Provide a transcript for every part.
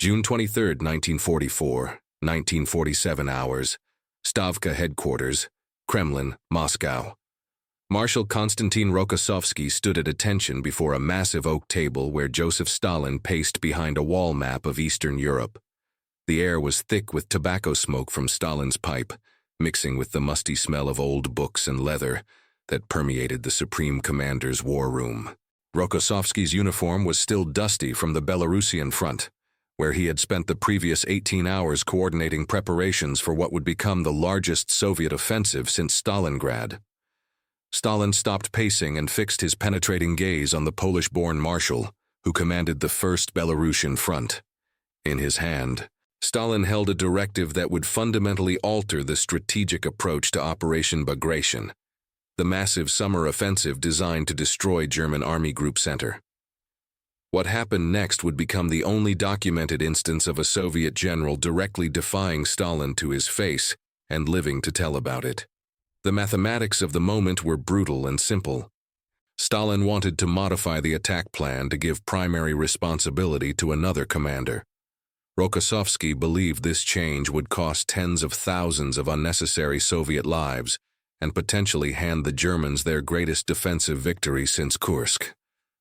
June 23, 1944, 1947 hours, Stavka Headquarters, Kremlin, Moscow. Marshal Konstantin Rokossovsky stood at attention before a massive oak table where Joseph Stalin paced behind a wall map of Eastern Europe. The air was thick with tobacco smoke from Stalin's pipe, mixing with the musty smell of old books and leather that permeated the Supreme Commander's war room. Rokossovsky's uniform was still dusty from the Belarusian front, where he had spent the previous 18 hours coordinating preparations for what would become the largest Soviet offensive since Stalingrad. Stalin stopped pacing and fixed his penetrating gaze on the Polish-born marshal, who commanded the First Belarusian Front. In his hand, Stalin held a directive that would fundamentally alter the strategic approach to Operation Bagration, the massive summer offensive designed to destroy German Army Group Center. What happened next would become the only documented instance of a Soviet general directly defying Stalin to his face and living to tell about it. The mathematics of the moment were brutal and simple. Stalin wanted to modify the attack plan to give primary responsibility to another commander. Rokossovsky believed this change would cost tens of thousands of unnecessary Soviet lives and potentially hand the Germans their greatest defensive victory since Kursk.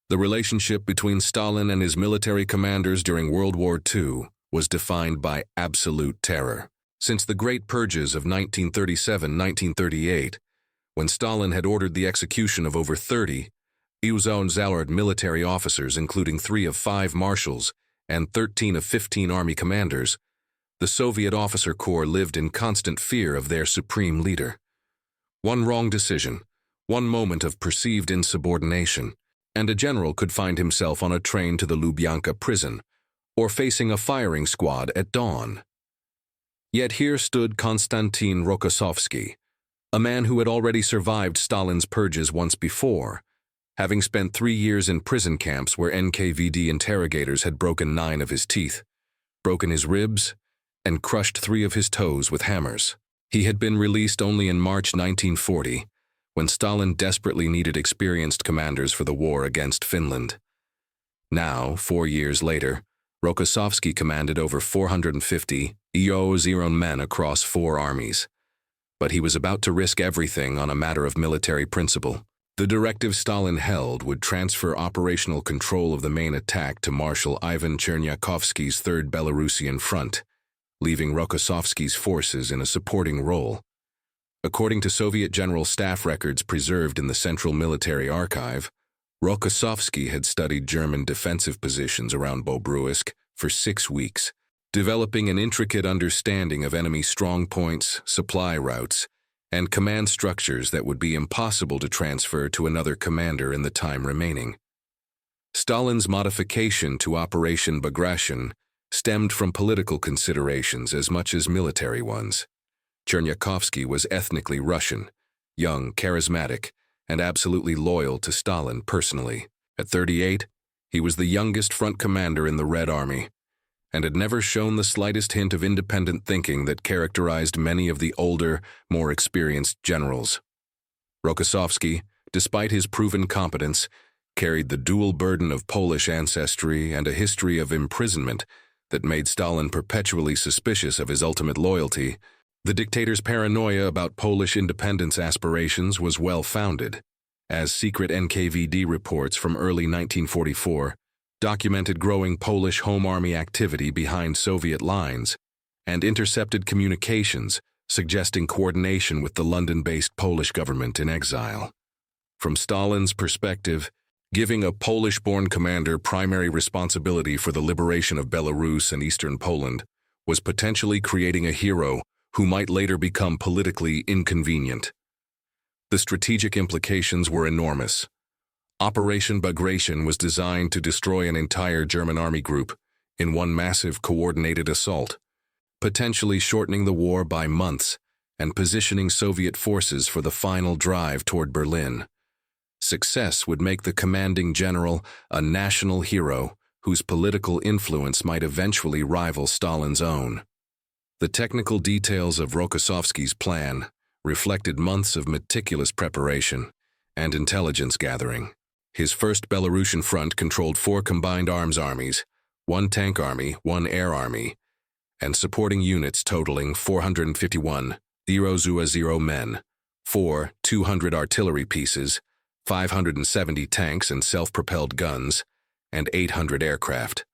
The relationship between Stalin and his military commanders during World War II was defined by absolute terror. Since the Great Purges of 1937-1938, when Stalin had ordered the execution of over 30 UNPUNISHED military officers, including 3 of 5 marshals and 13 of 15 army commanders, the Soviet officer corps lived in constant fear of their supreme leader. One wrong decision, one moment of perceived insubordination, and a general could find himself on a train to the Lubyanka prison or facing a firing squad at dawn. Yet here stood Konstantin Rokossovsky, a man who had already survived Stalin's purges once before, having spent 3 years in prison camps where NKVD interrogators had broken 9 of his teeth, broken his ribs, and crushed 3 of his toes with hammers. He had been released only in March 1940, when Stalin desperately needed experienced commanders for the war against Finland. Now, 4 years later, Rokossovsky commanded over 450 EO-0 men across 4 armies. But he was about to risk everything on a matter of military principle. The directive Stalin held would transfer operational control of the main attack to Marshal Ivan Chernyakhovsky's Third Belarusian Front, leaving Rokossovsky's forces in a supporting role. According to Soviet General Staff records preserved in the Central Military Archive, Rokossovsky had studied German defensive positions around Bobruisk for 6 weeks, developing an intricate understanding of enemy strong points, supply routes, and command structures that would be impossible to transfer to another commander in the time remaining. Stalin's modification to Operation Bagration stemmed from political considerations as much as military ones. Chernyakhovsky was ethnically Russian, young, charismatic, and absolutely loyal to Stalin personally. At 38, he was the youngest front commander in the Red Army, and had never shown the slightest hint of independent thinking that characterized many of the older, more experienced generals. Rokossovsky, despite his proven competence, carried the dual burden of Polish ancestry and a history of imprisonment that made Stalin perpetually suspicious of his ultimate loyalty. The dictator's paranoia about Polish independence aspirations was well-founded, as secret NKVD reports from early 1944 documented growing Polish Home Army activity behind Soviet lines and intercepted communications suggesting coordination with the London-based Polish government in exile. From Stalin's perspective, giving a Polish-born commander primary responsibility for the liberation of Belarus and Eastern Poland was potentially creating a hero who might later become politically inconvenient. The strategic implications were enormous. Operation Bagration was designed to destroy an entire German army group in one massive coordinated assault, potentially shortening the war by months and positioning Soviet forces for the final drive toward Berlin. Success would make the commanding general a national hero whose political influence might eventually rival Stalin's own. The technical details of Rokossovsky's plan reflected months of meticulous preparation and intelligence gathering. His First Belarusian Front controlled 4 combined arms armies, 1 tank army, 1 air army, and supporting units totaling 451,000 men, 200 artillery pieces, 570 tanks and self-propelled guns, and 800 aircraft.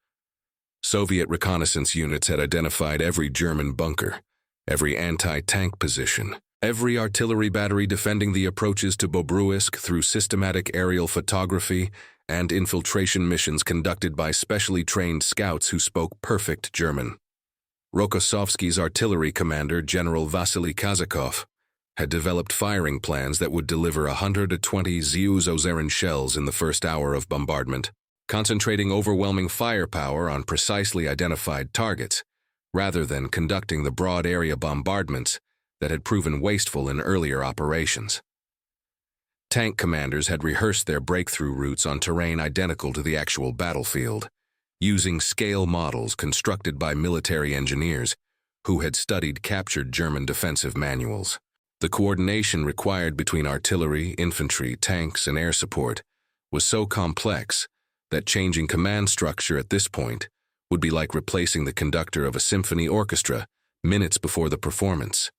Soviet reconnaissance units had identified every German bunker, every anti-tank position, every artillery battery defending the approaches to Bobruisk through systematic aerial photography and infiltration missions conducted by specially trained scouts who spoke perfect German. Rokossovsky's artillery commander, General Vasily Kazakov, had developed firing plans that would deliver 120 Zu-Ozerin shells in the first hour of bombardment, concentrating overwhelming firepower on precisely identified targets, rather than conducting the broad area bombardments that had proven wasteful in earlier operations. Tank commanders had rehearsed their breakthrough routes on terrain identical to the actual battlefield, using scale models constructed by military engineers who had studied captured German defensive manuals. The coordination required between artillery, infantry, tanks, and air support was so complex that changing command structure at this point would be like replacing the conductor of a symphony orchestra minutes before the performance.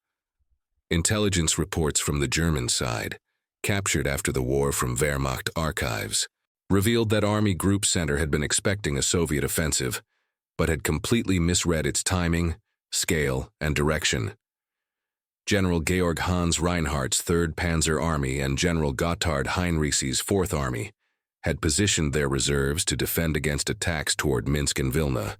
Intelligence reports from the German side, captured after the war from Wehrmacht archives, revealed that Army Group Center had been expecting a Soviet offensive, but had completely misread its timing, scale, and direction. General Georg Hans Reinhardt's 3rd Panzer Army and General Gotthard Heinrich's 4th Army had positioned their reserves to defend against attacks toward Minsk and Vilna,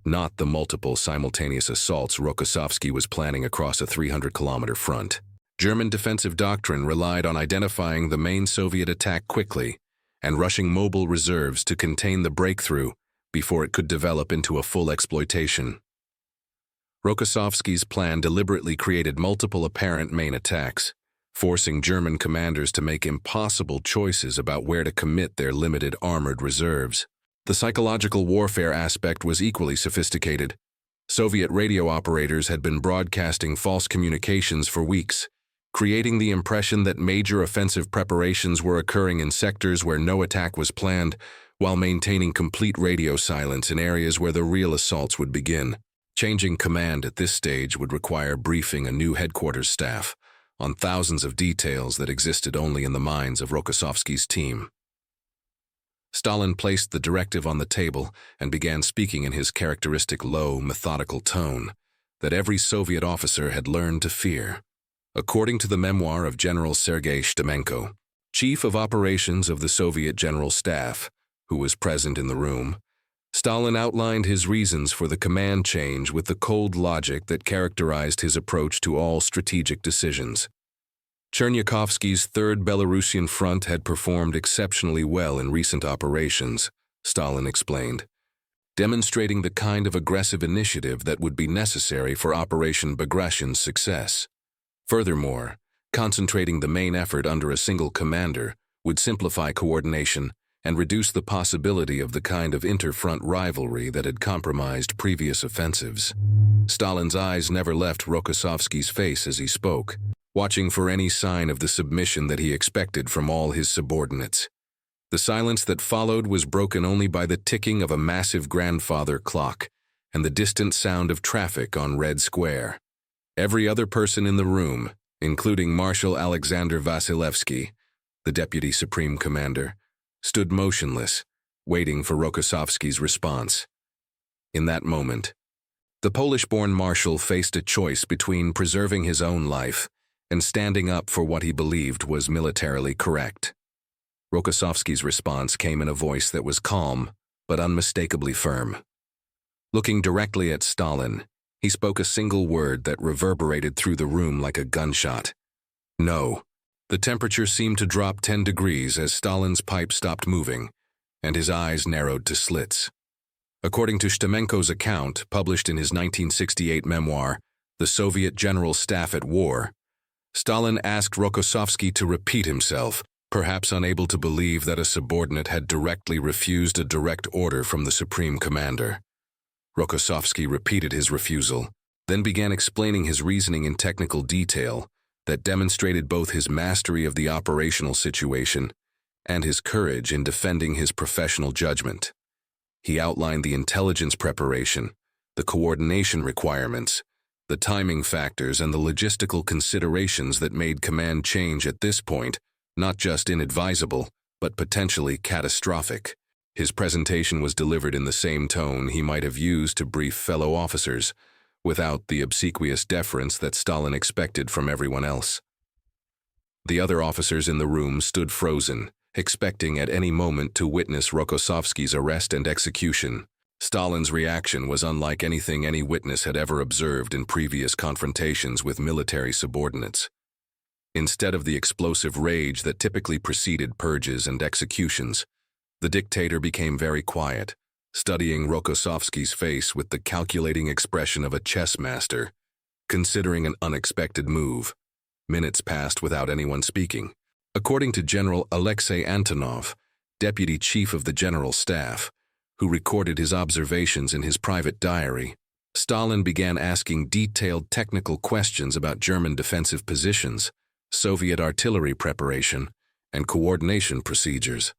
not the multiple simultaneous assaults Rokossovsky was planning across a 300-kilometer front. German defensive doctrine relied on identifying the main Soviet attack quickly and rushing mobile reserves to contain the breakthrough before it could develop into a full exploitation. Rokossovsky's plan deliberately created multiple apparent main attacks, forcing German commanders to make impossible choices about where to commit their limited armored reserves. The psychological warfare aspect was equally sophisticated. Soviet radio operators had been broadcasting false communications for weeks, creating the impression that major offensive preparations were occurring in sectors where no attack was planned, while maintaining complete radio silence in areas where the real assaults would begin. Changing command at this stage would require briefing a new headquarters staff on thousands of details that existed only in the minds of Rokossovsky's team. Stalin placed the directive on the table and began speaking in his characteristic low, methodical tone that every Soviet officer had learned to fear. According to the memoir of General Sergei Shtimenko, chief of operations of the Soviet General Staff, who was present in the room, Stalin outlined his reasons for the command change with the cold logic that characterized his approach to all strategic decisions. Chernyakhovsky's 3rd Belarusian Front had performed exceptionally well in recent operations, Stalin explained, demonstrating the kind of aggressive initiative that would be necessary for Operation Bagration's success. Furthermore, concentrating the main effort under a single commander would simplify coordination and reduce the possibility of the kind of inter-front rivalry that had compromised previous offensives. Stalin's eyes never left Rokossovsky's face as he spoke, watching for any sign of the submission that he expected from all his subordinates. The silence that followed was broken only by the ticking of a massive grandfather clock and the distant sound of traffic on Red Square. Every other person in the room, including Marshal Alexander Vasilevsky, the Deputy Supreme Commander, stood motionless, waiting for Rokossovsky's response. In that moment, the Polish-born marshal faced a choice between preserving his own life and standing up for what he believed was militarily correct. Rokossovsky's response came in a voice that was calm, but unmistakably firm. Looking directly at Stalin, he spoke a single word that reverberated through the room like a gunshot. No. The temperature seemed to drop 10 degrees as Stalin's pipe stopped moving, and his eyes narrowed to slits. According to Shtimenko's account, published in his 1968 memoir, The Soviet General Staff at War, Stalin asked Rokossovsky to repeat himself, perhaps unable to believe that a subordinate had directly refused a direct order from the Supreme Commander. Rokossovsky repeated his refusal, then began explaining his reasoning in technical detail that demonstrated both his mastery of the operational situation and his courage in defending his professional judgment. He outlined the intelligence preparation, the coordination requirements, the timing factors, and the logistical considerations that made command change at this point not just inadvisable, but potentially catastrophic. His presentation was delivered in the same tone he might have used to brief fellow officers, without the obsequious deference that Stalin expected from everyone else. The other officers in the room stood frozen, expecting at any moment to witness Rokossovsky's arrest and execution. Stalin's reaction was unlike anything any witness had ever observed in previous confrontations with military subordinates. Instead of the explosive rage that typically preceded purges and executions, the dictator became very quiet, studying Rokossovsky's face with the calculating expression of a chess master, considering an unexpected move. Minutes passed without anyone speaking. According to General Alexei Antonov, Deputy Chief of the General Staff, who recorded his observations in his private diary, Stalin began asking detailed technical questions about German defensive positions, Soviet artillery preparation, and coordination procedures.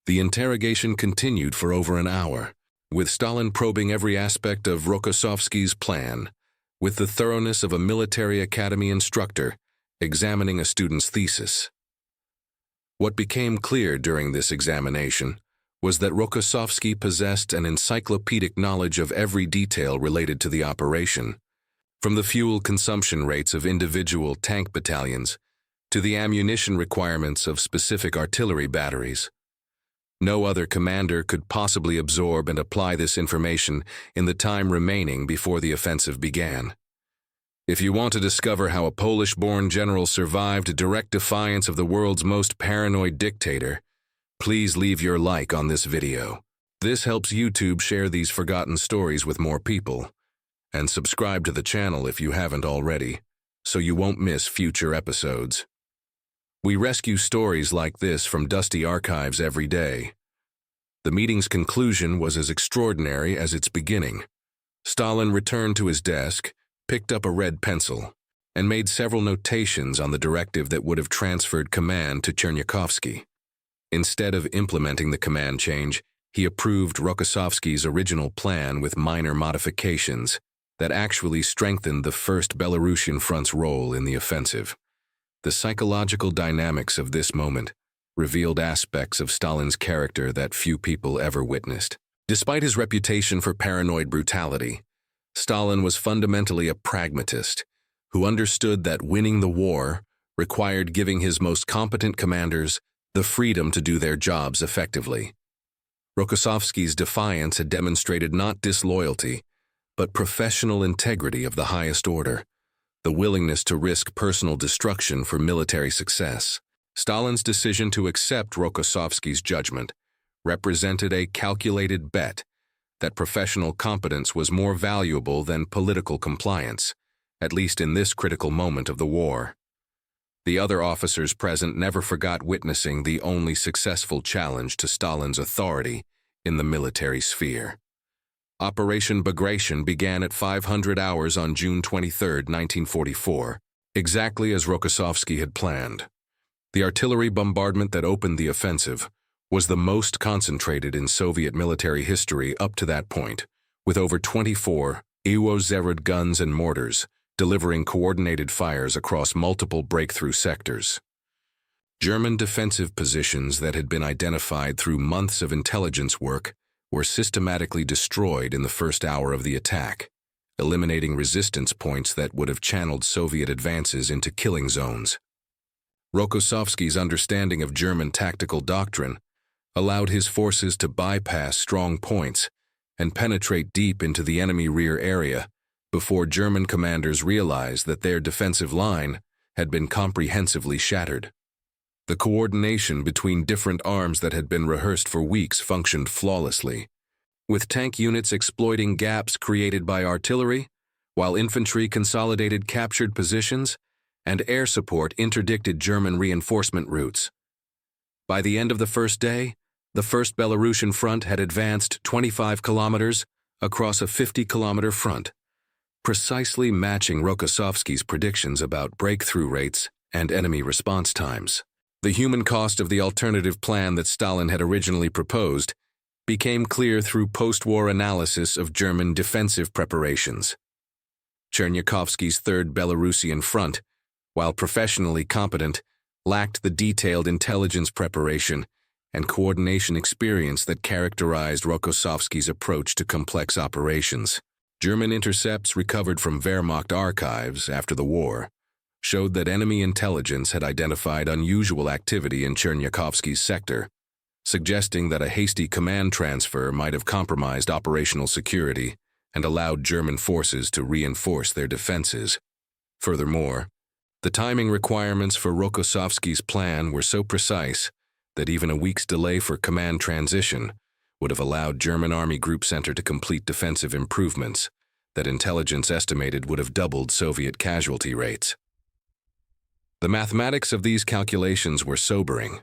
The interrogation continued for over an hour, with Stalin probing every aspect of Rokossovsky's plan, with the thoroughness of a military academy instructor examining a student's thesis. What became clear during this examination was that Rokossovsky possessed an encyclopedic knowledge of every detail related to the operation, from the fuel consumption rates of individual tank battalions to the ammunition requirements of specific artillery batteries. No other commander could possibly absorb and apply this information in the time remaining before the offensive began. If you want to discover how a Polish-born general survived direct defiance of the world's most paranoid dictator, please leave your like on this video. This helps YouTube share these forgotten stories with more people. And subscribe to the channel if you haven't already, so you won't miss future episodes. We rescue stories like this from dusty archives every day. The meeting's conclusion was as extraordinary as its beginning. Stalin returned to his desk, picked up a red pencil, and made several notations on the directive that would have transferred command to Chernyakhovsky. Instead of implementing the command change, he approved Rokossovsky's original plan with minor modifications that actually strengthened the First Belarusian Front's role in the offensive. The psychological dynamics of this moment revealed aspects of Stalin's character that few people ever witnessed. Despite his reputation for paranoid brutality, Stalin was fundamentally a pragmatist who understood that winning the war required giving his most competent commanders the freedom to do their jobs effectively. Rokossovsky's defiance had demonstrated not disloyalty, but professional integrity of the highest order, the willingness to risk personal destruction for military success. Stalin's decision to accept Rokossovsky's judgment represented a calculated bet that professional competence was more valuable than political compliance, at least in this critical moment of the war. The other officers present never forgot witnessing the only successful challenge to Stalin's authority in the military sphere. Operation Bagration began at 500 hours on June 23, 1944, exactly as Rokossovsky had planned. The artillery bombardment that opened the offensive was the most concentrated in Soviet military history up to that point, with over 24 Iwo-Zerud guns and mortars, delivering coordinated fires across multiple breakthrough sectors. German defensive positions that had been identified through months of intelligence work were systematically destroyed in the first hour of the attack, eliminating resistance points that would have channeled Soviet advances into killing zones. Rokossovsky's understanding of German tactical doctrine allowed his forces to bypass strong points and penetrate deep into the enemy rear area before German commanders realized that their defensive line had been comprehensively shattered. The coordination between different arms that had been rehearsed for weeks functioned flawlessly, with tank units exploiting gaps created by artillery, while infantry consolidated captured positions, and air support interdicted German reinforcement routes. By the end of the first day, the First Belarusian Front had advanced 25 kilometers across a 50-kilometer front, precisely matching Rokossovsky's predictions about breakthrough rates and enemy response times. The human cost of the alternative plan that Stalin had originally proposed became clear through post-war analysis of German defensive preparations. Chernyakhovsky's Third Belarusian Front, while professionally competent, lacked the detailed intelligence preparation and coordination experience that characterized Rokossovsky's approach to complex operations. German intercepts recovered from Wehrmacht archives after the war showed that enemy intelligence had identified unusual activity in Chernyakhovsky's sector, suggesting that a hasty command transfer might have compromised operational security and allowed German forces to reinforce their defenses. Furthermore, the timing requirements for Rokossovsky's plan were so precise that even a week's delay for command transition would have allowed German Army Group Center to complete defensive improvements that intelligence estimated would have doubled Soviet casualty rates. The mathematics of these calculations were sobering.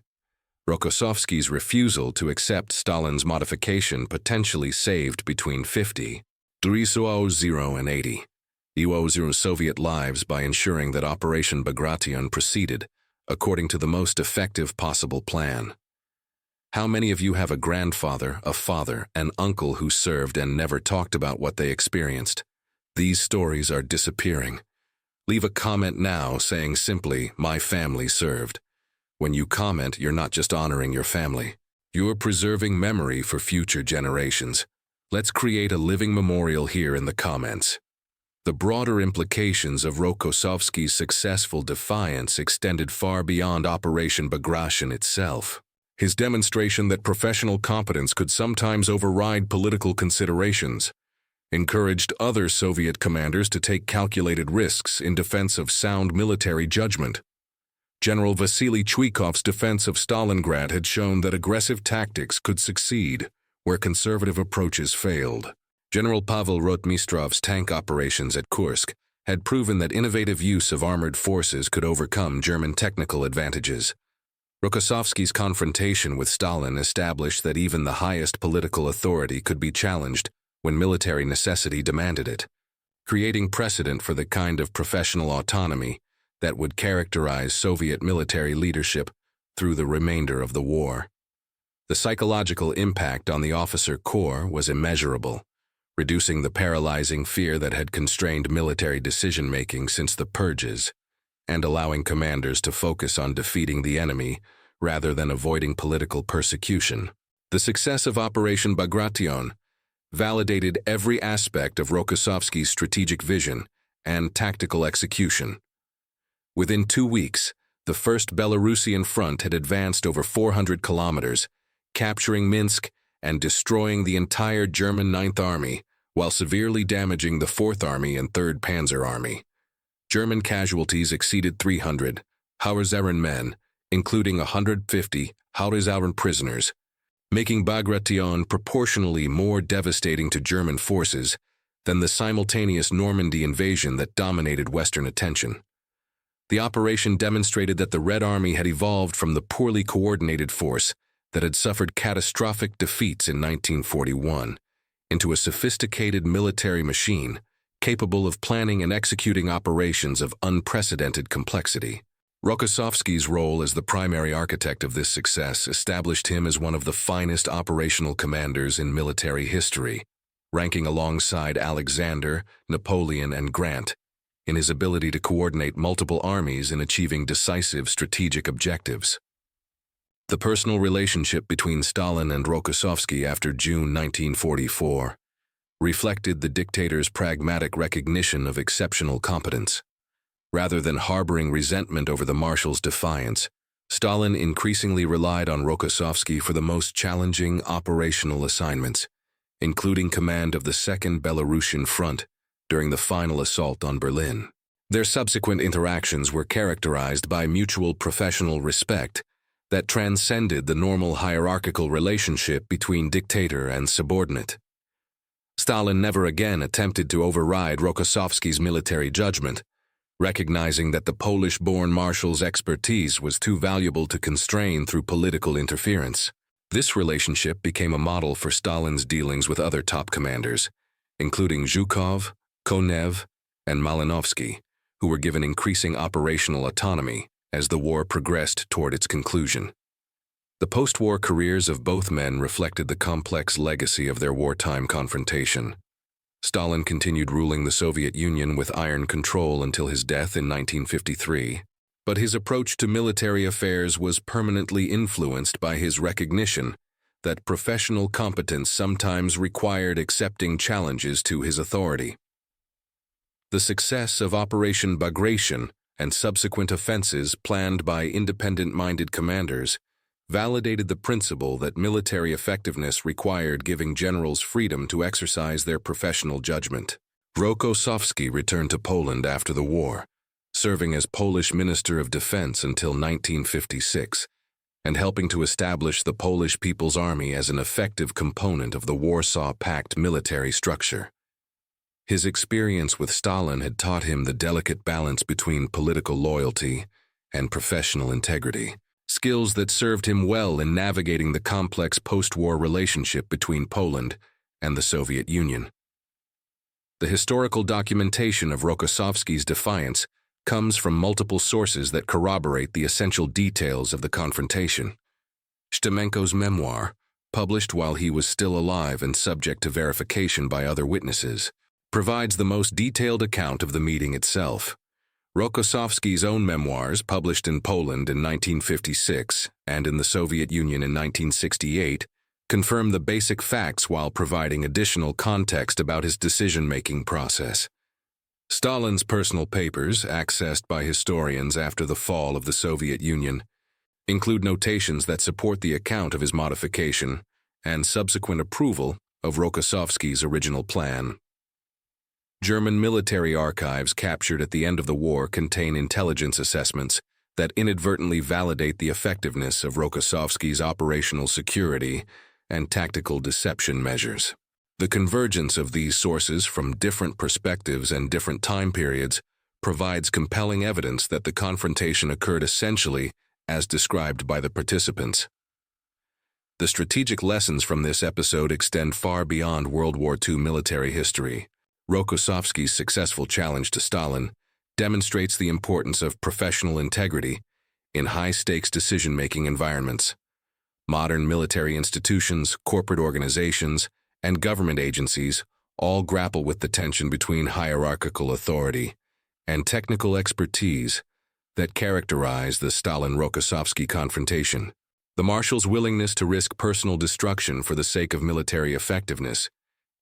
Rokossovsky's refusal to accept Stalin's modification potentially saved between 50 and 80 Soviet lives by ensuring that Operation Bagration proceeded according to the most effective possible plan. How many of you have a grandfather, a father, an uncle who served and never talked about what they experienced? These stories are disappearing. Leave a comment now saying simply, "My family served." When you comment, you're not just honoring your family. You're preserving memory for future generations. Let's create a living memorial here in the comments. The broader implications of Rokossovsky's successful defiance extended far beyond Operation Bagration itself. His demonstration that professional competence could sometimes override political considerations encouraged other Soviet commanders to take calculated risks in defense of sound military judgment. General Vasily Chuikov's defense of Stalingrad had shown that aggressive tactics could succeed where conservative approaches failed. General Pavel Rotmistrov's tank operations at Kursk had proven that innovative use of armored forces could overcome German technical advantages. Rokossovsky's confrontation with Stalin established that even the highest political authority could be challenged when military necessity demanded it, creating precedent for the kind of professional autonomy that would characterize Soviet military leadership through the remainder of the war. The psychological impact on the officer corps was immeasurable, reducing the paralyzing fear that had constrained military decision-making since the purges, and allowing commanders to focus on defeating the enemy rather than avoiding political persecution. The success of Operation Bagration validated every aspect of Rokossovsky's strategic vision and tactical execution. Within 2 weeks, the First Belarusian Front had advanced over 400 kilometers, capturing Minsk and destroying the entire German Ninth Army, while severely damaging the Fourth Army and Third Panzer Army. German casualties exceeded 300 Hohenzollern men, including 150 Hohenzollern prisoners, making Bagration proportionally more devastating to German forces than the simultaneous Normandy invasion that dominated Western attention. The operation demonstrated that the Red Army had evolved from the poorly coordinated force that had suffered catastrophic defeats in 1941 into a sophisticated military machine capable of planning and executing operations of unprecedented complexity. Rokossovsky's role as the primary architect of this success established him as one of the finest operational commanders in military history, ranking alongside Alexander, Napoleon, and Grant in his ability to coordinate multiple armies in achieving decisive strategic objectives. The personal relationship between Stalin and Rokossovsky after June 1944 reflected the dictator's pragmatic recognition of exceptional competence. Rather than harboring resentment over the marshal's defiance, Stalin increasingly relied on Rokossovsky for the most challenging operational assignments, including command of the Second Belarusian Front during the final assault on Berlin. Their subsequent interactions were characterized by mutual professional respect that transcended the normal hierarchical relationship between dictator and subordinate. Stalin never again attempted to override Rokossovsky's military judgment, recognizing that the Polish-born marshal's expertise was too valuable to constrain through political interference. This relationship became a model for Stalin's dealings with other top commanders, including Zhukov, Konev, and Malinovsky, who were given increasing operational autonomy as the war progressed toward its conclusion. The post-war careers of both men reflected the complex legacy of their wartime confrontation. Stalin continued ruling the Soviet Union with iron control until his death in 1953, but his approach to military affairs was permanently influenced by his recognition that professional competence sometimes required accepting challenges to his authority. The success of Operation Bagration and subsequent offenses planned by independent-minded commanders validated the principle that military effectiveness required giving generals freedom to exercise their professional judgment. Rokossovsky returned to Poland after the war, serving as Polish Minister of Defense until 1956, and helping to establish the Polish People's Army as an effective component of the Warsaw Pact military structure. His experience with Stalin had taught him the delicate balance between political loyalty and professional integrity, skills that served him well in navigating the complex post-war relationship between Poland and the Soviet Union. The historical documentation of Rokossovsky's defiance comes from multiple sources that corroborate the essential details of the confrontation. Stemenko's memoir, published while he was still alive and subject to verification by other witnesses, provides the most detailed account of the meeting itself. Rokossovsky's own memoirs, published in Poland in 1956 and in the Soviet Union in 1968, confirm the basic facts while providing additional context about his decision-making process. Stalin's personal papers, accessed by historians after the fall of the Soviet Union, include notations that support the account of his modification and subsequent approval of Rokossovsky's original plan. German military archives captured at the end of the war contain intelligence assessments that inadvertently validate the effectiveness of Rokossovsky's operational security and tactical deception measures. The convergence of these sources from different perspectives and different time periods provides compelling evidence that the confrontation occurred essentially as described by the participants. The strategic lessons from this episode extend far beyond World War II military history. Rokossovsky's successful challenge to Stalin demonstrates the importance of professional integrity in high-stakes decision-making environments. Modern military institutions, corporate organizations, and government agencies all grapple with the tension between hierarchical authority and technical expertise that characterize the Stalin-Rokossovsky confrontation. The Marshal's willingness to risk personal destruction for the sake of military effectiveness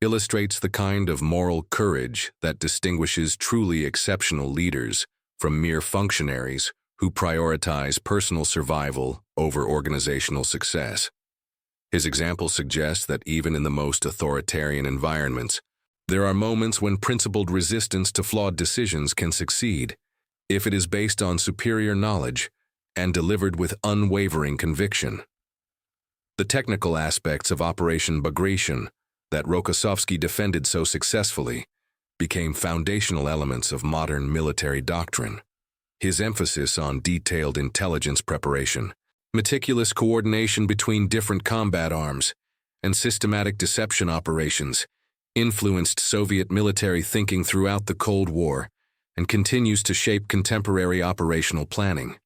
illustrates the kind of moral courage that distinguishes truly exceptional leaders from mere functionaries who prioritize personal survival over organizational success. His example suggests that even in the most authoritarian environments, there are moments when principled resistance to flawed decisions can succeed, if it is based on superior knowledge and delivered with unwavering conviction. The technical aspects of Operation Bagration that Rokossovsky defended so successfully became foundational elements of modern military doctrine. His emphasis on detailed intelligence preparation, meticulous coordination between different combat arms, and systematic deception operations influenced Soviet military thinking throughout the Cold War and continues to shape contemporary operational planning.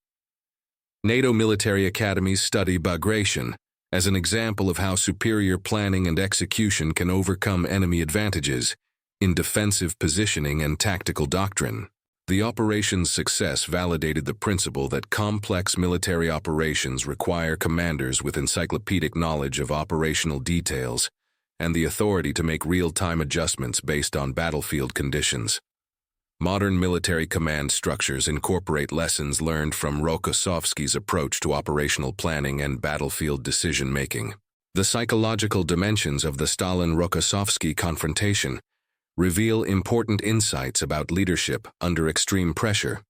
NATO military academies study Bagration as an example of how superior planning and execution can overcome enemy advantages in defensive positioning and tactical doctrine. The operation's success validated the principle that complex military operations require commanders with encyclopedic knowledge of operational details and the authority to make real-time adjustments based on battlefield conditions. Modern military command structures incorporate lessons learned from Rokossovsky's approach to operational planning and battlefield decision-making. The psychological dimensions of the Stalin-Rokossovsky confrontation reveal important insights about leadership under extreme pressure.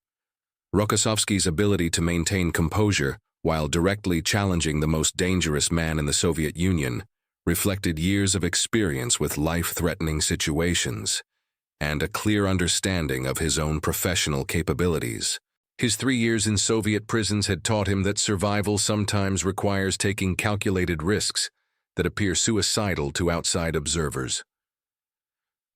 Rokossovsky's ability to maintain composure while directly challenging the most dangerous man in the Soviet Union reflected years of experience with life-threatening situations and a clear understanding of his own professional capabilities. His 3 years in Soviet prisons had taught him that survival sometimes requires taking calculated risks that appear suicidal to outside observers.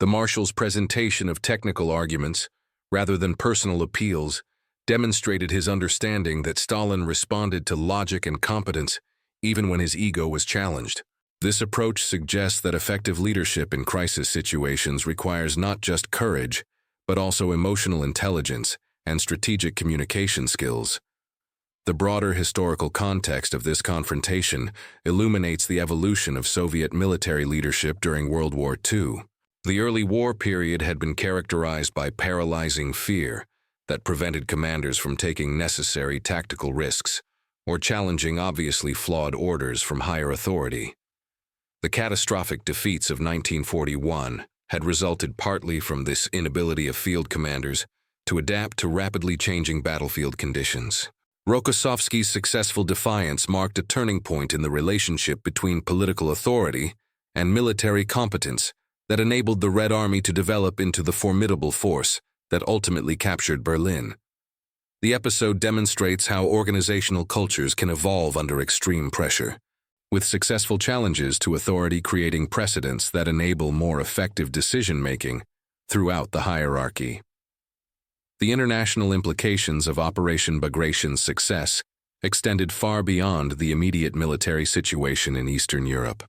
The Marshal's presentation of technical arguments, rather than personal appeals, demonstrated his understanding that Stalin responded to logic and competence even when his ego was challenged. This approach suggests that effective leadership in crisis situations requires not just courage, but also emotional intelligence and strategic communication skills. The broader historical context of this confrontation illuminates the evolution of Soviet military leadership during World War II. The early war period had been characterized by paralyzing fear that prevented commanders from taking necessary tactical risks or challenging obviously flawed orders from higher authority. The catastrophic defeats of 1941 had resulted partly from this inability of field commanders to adapt to rapidly changing battlefield conditions. Rokossovsky's successful defiance marked a turning point in the relationship between political authority and military competence that enabled the Red Army to develop into the formidable force that ultimately captured Berlin. The episode demonstrates how organizational cultures can evolve under extreme pressure, with successful challenges to authority creating precedents that enable more effective decision-making throughout the hierarchy. The international implications of Operation Bagration's success extended far beyond the immediate military situation in Eastern Europe.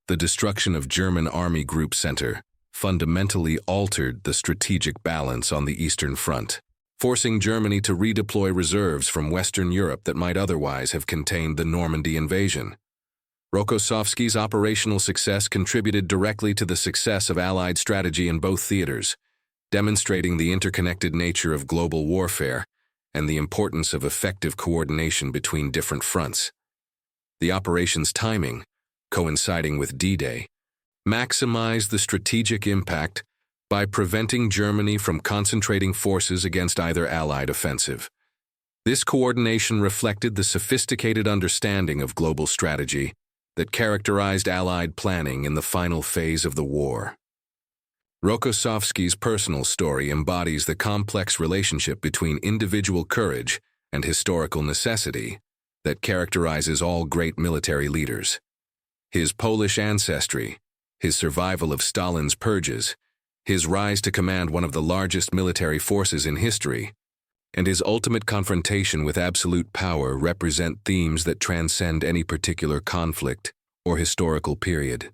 The destruction of German Army Group Center fundamentally altered the strategic balance on the Eastern Front, forcing Germany to redeploy reserves from Western Europe that might otherwise have contained the Normandy invasion. Rokossovsky's operational success contributed directly to the success of Allied strategy in both theaters, demonstrating the interconnected nature of global warfare and the importance of effective coordination between different fronts. The operation's timing, coinciding with D-Day, maximized the strategic impact by preventing Germany from concentrating forces against either Allied offensive. This coordination reflected the sophisticated understanding of global strategy that characterized Allied planning in the final phase of the war. Rokossovsky's personal story embodies the complex relationship between individual courage and historical necessity that characterizes all great military leaders. His Polish ancestry, his survival of Stalin's purges, his rise to command one of the largest military forces in history, and his ultimate confrontation with absolute power represent themes that transcend any particular conflict or historical period.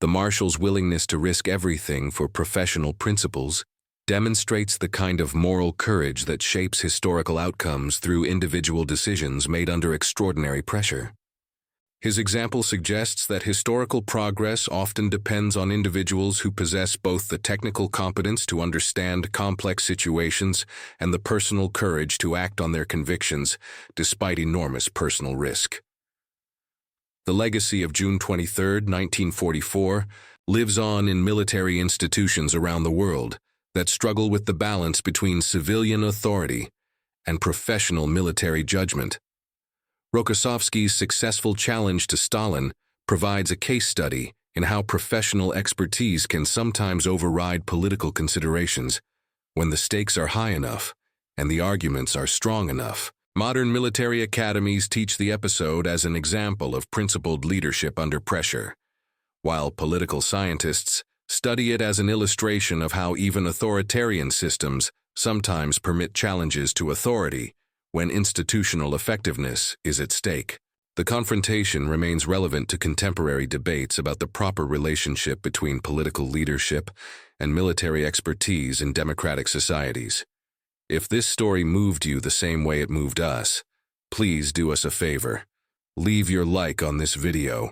The Marshal's willingness to risk everything for professional principles demonstrates the kind of moral courage that shapes historical outcomes through individual decisions made under extraordinary pressure. His example suggests that historical progress often depends on individuals who possess both the technical competence to understand complex situations and the personal courage to act on their convictions despite enormous personal risk. The legacy of June 23, 1944, lives on in military institutions around the world that struggle with the balance between civilian authority and professional military judgment. Rokossovsky's successful challenge to Stalin provides a case study in how professional expertise can sometimes override political considerations when the stakes are high enough and the arguments are strong enough. Modern military academies teach the episode as an example of principled leadership under pressure, while political scientists study it as an illustration of how even authoritarian systems sometimes permit challenges to authority when institutional effectiveness is at stake. The confrontation remains relevant to contemporary debates about the proper relationship between political leadership and military expertise in democratic societies. If this story moved you the same way it moved us, please do us a favor. Leave your like on this video.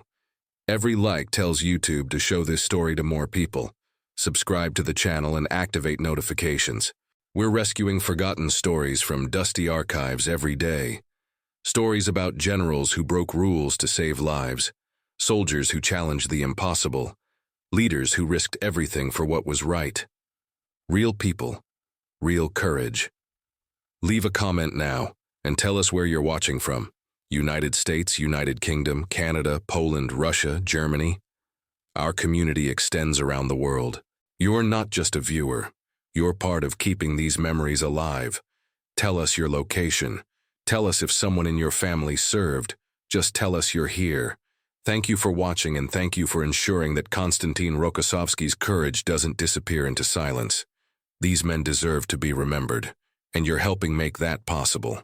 Every like tells YouTube to show this story to more people. Subscribe to the channel and activate notifications. We're rescuing forgotten stories from dusty archives every day. Stories about generals who broke rules to save lives, soldiers who challenged the impossible, leaders who risked everything for what was right. Real people, real courage. Leave a comment now and tell us where you're watching from. United States, United Kingdom, Canada, Poland, Russia, Germany. Our community extends around the world. You're not just a viewer. You're part of keeping these memories alive. Tell us your location. Tell us if someone in your family served. Just tell us you're here. Thank you for watching, and thank you for ensuring that Konstantin Rokossovsky's courage doesn't disappear into silence. These men deserve to be remembered, and you're helping make that possible.